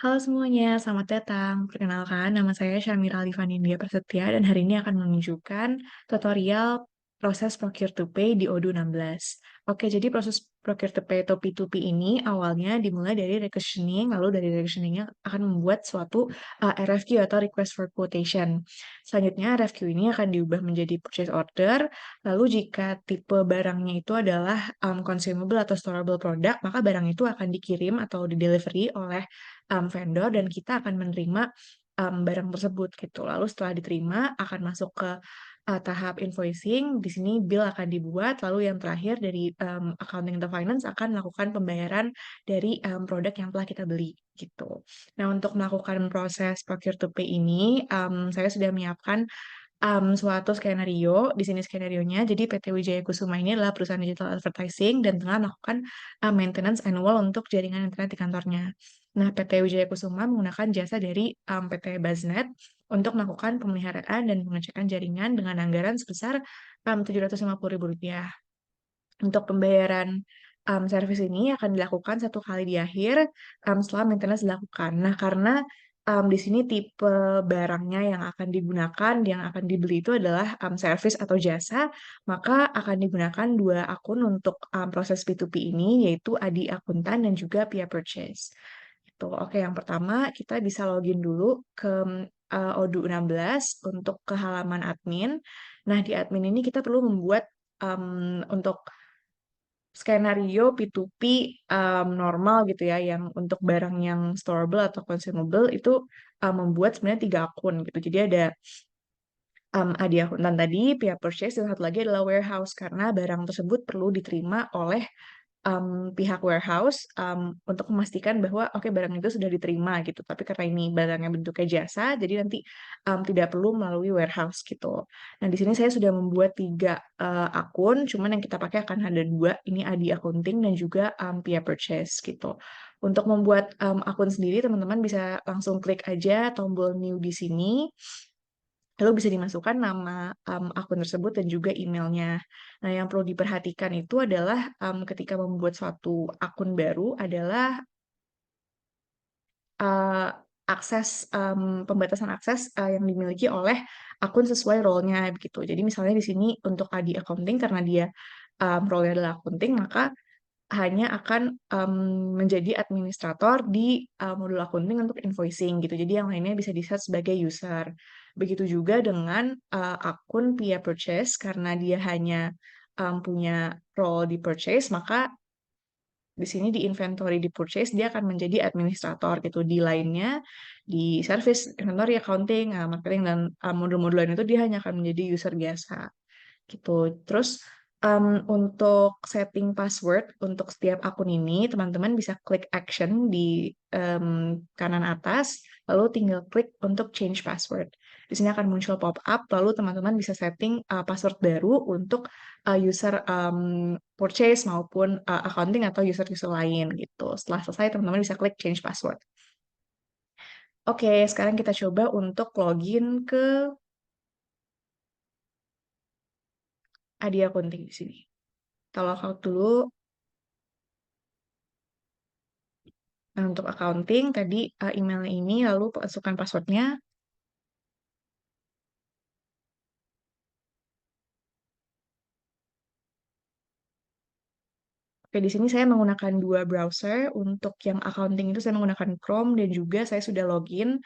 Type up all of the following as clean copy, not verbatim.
Halo semuanya, selamat datang. Perkenalkan, nama saya Syamira Alifan India Prasetya dan hari ini akan menunjukkan tutorial proses Procure to Pay di Odoo 16. Oke, jadi proses Procure to Pay atau P2P ini awalnya dimulai dari requisitioning, lalu dari requisitioningnya akan membuat suatu RFQ atau Request for Quotation. Selanjutnya, RFQ ini akan diubah menjadi Purchase Order, lalu jika tipe barangnya itu adalah consumable atau storable product, maka barang itu akan dikirim atau di-delivery oleh vendor dan kita akan menerima barang tersebut gitu. Lalu setelah diterima akan masuk ke tahap invoicing. Di sini bill akan dibuat. Lalu yang terakhir dari accounting atau finance akan melakukan pembayaran dari produk yang telah kita beli gitu. Nah, untuk melakukan proses procure to pay ini, saya sudah menyiapkan suatu skenario. Di sini skenarionya, jadi PT Wijaya Kusuma ini adalah perusahaan digital advertising dan tengah melakukan maintenance annual untuk jaringan internet di kantornya. Nah, PT Wijaya Kusuma menggunakan jasa dari PT Baznet untuk melakukan pemeliharaan dan pengecekan jaringan dengan anggaran sebesar Rp750.000. Untuk pembayaran servis ini akan dilakukan satu kali di akhir setelah maintenance dilakukan. Nah, karena di sini tipe barangnya yang akan digunakan, yang akan dibeli itu adalah servis atau jasa, maka akan digunakan dua akun untuk proses P2P ini, yaitu Adi Akuntan dan juga Pia Purchase. Itu. Oke, yang pertama kita bisa login dulu ke Odoo 16 untuk ke halaman admin. Nah, di admin ini kita perlu membuat untuk skenario P2P normal gitu ya, yang untuk barang yang storable atau consumable itu membuat sebenarnya 3 akun gitu. Jadi ada Adi akuntan tadi, pihak purchase, dan satu lagi adalah warehouse karena barang tersebut perlu diterima oleh pihak warehouse untuk memastikan bahwa oke barang itu sudah diterima gitu. Tapi karena ini barangnya bentuknya jasa, jadi nanti tidak perlu melalui warehouse gitu. Nah, di sini saya sudah membuat 3 akun, cuman yang kita pakai akan ada 2. Ini Adi Accounting dan juga Pia Purchase gitu. Untuk membuat akun sendiri, teman-teman bisa langsung klik aja tombol new di sini. Lalu bisa dimasukkan nama akun tersebut dan juga emailnya. Nah, yang perlu diperhatikan itu adalah ketika membuat suatu akun baru adalah uh, pembatasan akses yang dimiliki oleh akun sesuai role-nya begitu. Jadi misalnya di sini untuk Adi Accounting karena dia role-nya adalah accounting, maka hanya akan menjadi administrator di modul accounting untuk invoicing gitu. Jadi yang lainnya bisa di-set sebagai user. Begitu juga dengan akun Pia Purchase karena dia hanya punya role di purchase, maka di sini di inventory di purchase dia akan menjadi administrator gitu. Di lainnya di service, inventory, accounting, marketing dan modul-modul lain itu dia hanya akan menjadi user biasa gitu. Terus untuk setting password untuk setiap akun ini, teman-teman bisa klik action di kanan atas, lalu tinggal klik untuk change password. Di sini akan muncul pop-up, lalu teman-teman bisa setting password baru untuk user purchase maupun accounting atau user-user lain gitu. Setelah selesai, teman-teman bisa klik change password. Oke, sekarang kita coba untuk login ke Adi Accounting di sini. Kita log dulu. Nah, untuk accounting, tadi emailnya ini, lalu masukkan passwordnya. Oke, di sini saya menggunakan 2 browser. Untuk yang accounting itu saya menggunakan Chrome dan juga saya sudah login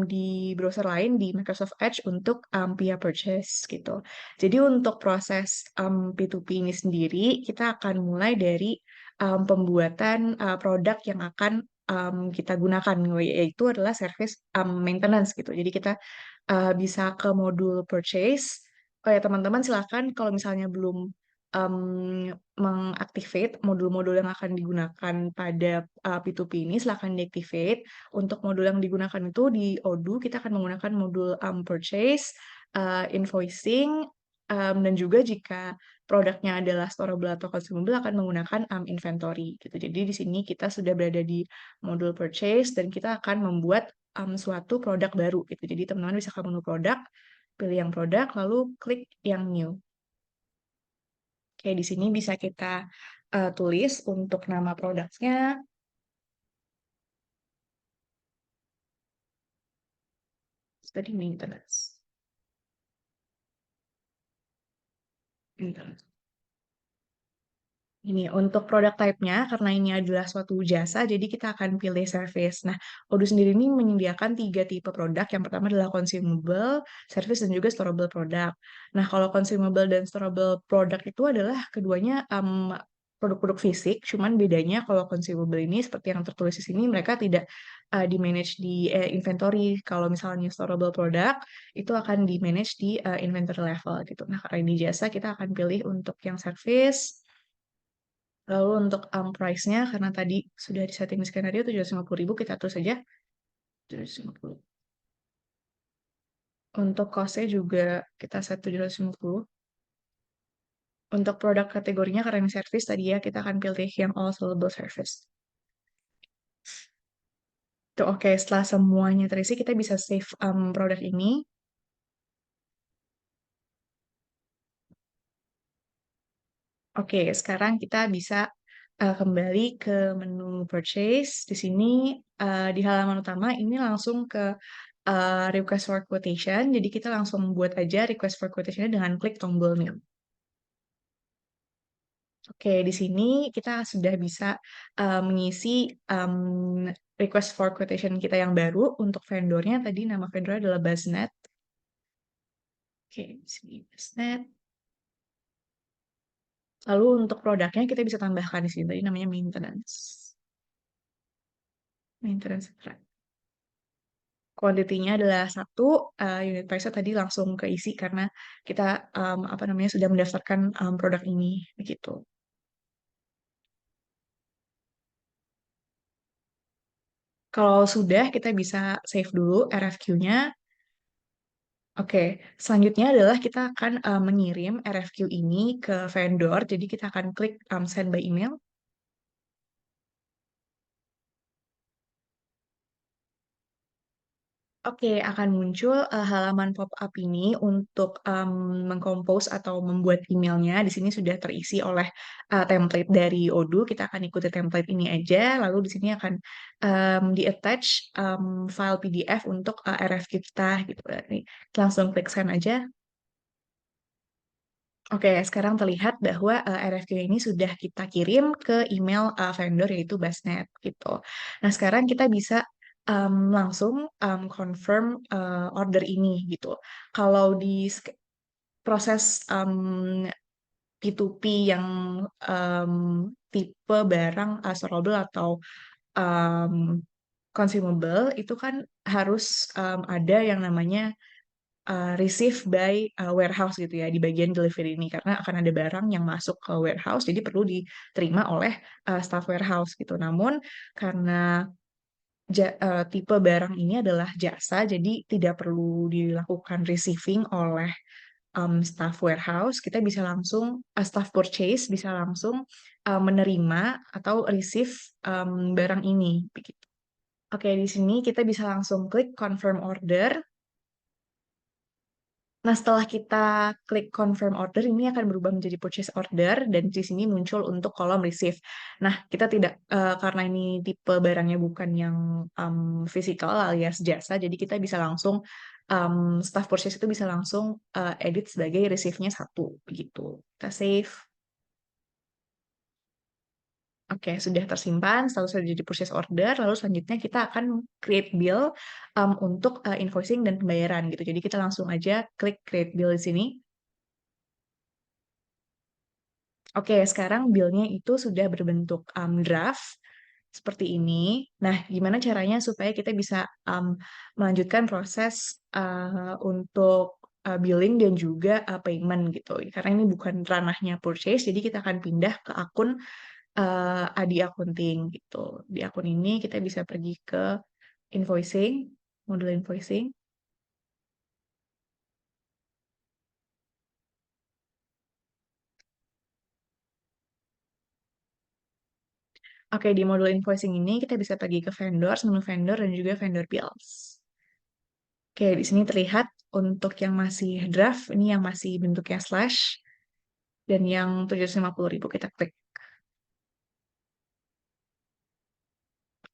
di browser lain di Microsoft Edge untuk via purchase gitu. Jadi untuk proses P2P ini sendiri, kita akan mulai dari pembuatan produk yang akan kita gunakan, yaitu adalah service maintenance gitu. Jadi kita bisa ke modul purchase. Oh ya, teman-teman silakan kalau misalnya belum mengaktifate modul-modul yang akan digunakan pada P2P ini, silakan deactivate. Untuk modul yang digunakan itu di Odoo, kita akan menggunakan modul purchase, invoicing, dan juga jika produknya adalah storable atau consumable akan menggunakan inventory gitu. Jadi di sini kita sudah berada di modul purchase dan kita akan membuat suatu produk baru gitu. Jadi teman-teman bisa ke menu produk, pilih yang produk, lalu klik yang new. Oke, di sini bisa kita tulis untuk nama produknya. Tadi maintenance. Maintenance. Ini untuk produk type-nya, karena ini adalah suatu jasa, jadi kita akan pilih service. Nah, Odoo sendiri ini menyediakan tiga tipe produk. Yang pertama adalah consumable, service, dan juga storable produk. Nah, kalau consumable dan storable produk itu adalah keduanya produk-produk fisik, cuman bedanya kalau consumable ini seperti yang tertulis di sini, mereka tidak di-manage di inventory. Kalau misalnya storable produk, itu akan di-manage di inventory level gitu. Nah, karena ini jasa, kita akan pilih untuk yang service. Lalu untuk price-nya, karena tadi sudah disetting di skenario 750.000, kita tulis saja 750. Untuk cost-nya juga kita set 750. Untuk produk kategorinya, karena ini service, tadi ya kita akan pilih yang all sellable service. Tuh, oke, setelah semuanya terisi, kita bisa save produk ini. Oke, sekarang kita bisa kembali ke menu purchase. Di sini, di halaman utama, ini langsung ke request for quotation. Jadi kita langsung buat aja request for quotation dengan klik tombol new. Oke, di sini kita sudah bisa mengisi request for quotation kita yang baru. Untuk vendornya, tadi nama vendor adalah Basnet. Oke, di sini Basnet. Lalu untuk produknya kita bisa tambahkan di sini. Tadi namanya maintenance. Maintenance. Kuantitinya adalah satu, unit price tadi langsung keisi karena kita apa namanya sudah mendaftarkan produk ini begitu. Kalau sudah, kita bisa save dulu RFQ-nya. Oke, selanjutnya adalah kita akan mengirim RFQ ini ke vendor. Jadi kita akan klik send by email. Oke, akan muncul halaman pop-up ini untuk mengcompose atau membuat emailnya. Di sini sudah terisi oleh template dari Odoo. Kita akan ikuti template ini aja. Lalu di sini akan di-attach file PDF untuk RFQ kita gitu. Nih, langsung klik send aja. Oke, sekarang terlihat bahwa RFQ ini sudah kita kirim ke email vendor yaitu Basnet gitu. Nah, sekarang kita bisa langsung confirm order ini gitu. Kalau di proses P2P yang um, tipe barang storable atau um, consumable itu kan harus ada yang namanya receive by warehouse gitu ya di bagian delivery ini karena akan ada barang yang masuk ke warehouse jadi perlu diterima oleh staff warehouse gitu. Namun karena tipe barang ini adalah jasa jadi tidak perlu dilakukan receiving oleh staff warehouse. Kita bisa langsung staff purchase bisa langsung menerima atau receive barang ini begitu. Oke, di sini kita bisa langsung klik confirm order. Nah, setelah kita klik confirm order, ini akan berubah menjadi purchase order, dan di sini muncul untuk kolom receive. Nah, kita tidak, karena ini tipe barangnya bukan yang physical alias jasa, jadi kita bisa langsung, staff purchase itu bisa langsung edit sebagai receive-nya satu, begitu. Kita save. Oke, sudah tersimpan, status sudah jadi purchase order, lalu selanjutnya kita akan create bill untuk invoicing dan pembayaran gitu. Jadi kita langsung aja klik create bill di sini. Oke, sekarang bill-nya itu sudah berbentuk draft seperti ini. Nah, gimana caranya supaya kita bisa melanjutkan proses untuk billing dan juga payment gitu. Karena ini bukan ranahnya purchase, jadi kita akan pindah ke akun Adi Accounting gitu. Di akun ini kita bisa pergi ke invoicing, modul invoicing. Oke, di modul invoicing ini kita bisa pergi ke vendor, menu vendor, dan juga vendor bills. Oke, di sini terlihat untuk yang masih draft, ini yang masih bentuknya slash, dan yang 750.000 kita klik.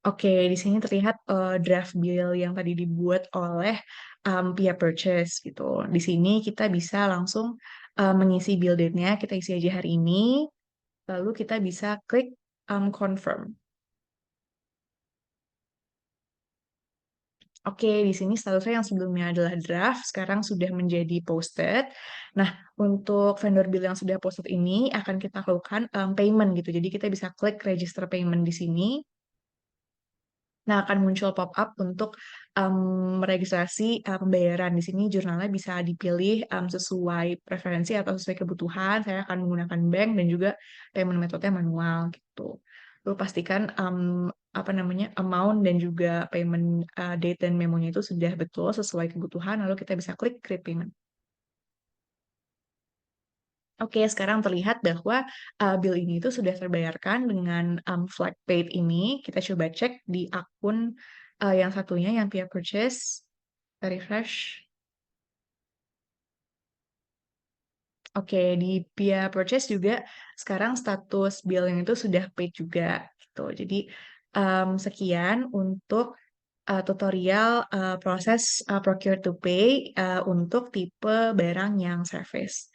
Oke, di sini terlihat, draft bill yang tadi dibuat oleh, pihak purchase gitu. Di sini kita bisa langsung, mengisi bill date-nya, kita isi aja hari ini, lalu kita bisa klik, confirm. Oke, di sini statusnya yang sebelumnya adalah draft, sekarang sudah menjadi posted. Nah, untuk vendor bill yang sudah posted ini akan kita lakukan, payment gitu. Jadi kita bisa klik register payment di sini. Nah, akan muncul pop-up untuk, meregistrasi, pembayaran. Di sini jurnalnya bisa dipilih, sesuai preferensi atau sesuai kebutuhan. Saya akan menggunakan bank dan juga payment metode-nya manual gitu. Lalu pastikan, apa namanya, amount dan juga payment, date dan memonya itu sudah betul sesuai kebutuhan, lalu kita bisa klik create payment. Oke, sekarang terlihat bahwa, bill ini itu sudah terbayarkan dengan, flag paid ini. Kita coba cek di akun, yang satunya yang via purchase, kita refresh. Oke, di via purchase juga sekarang status billing itu sudah paid juga, gitu. Jadi, sekian untuk, tutorial, proses, procure to pay, untuk tipe barang yang service.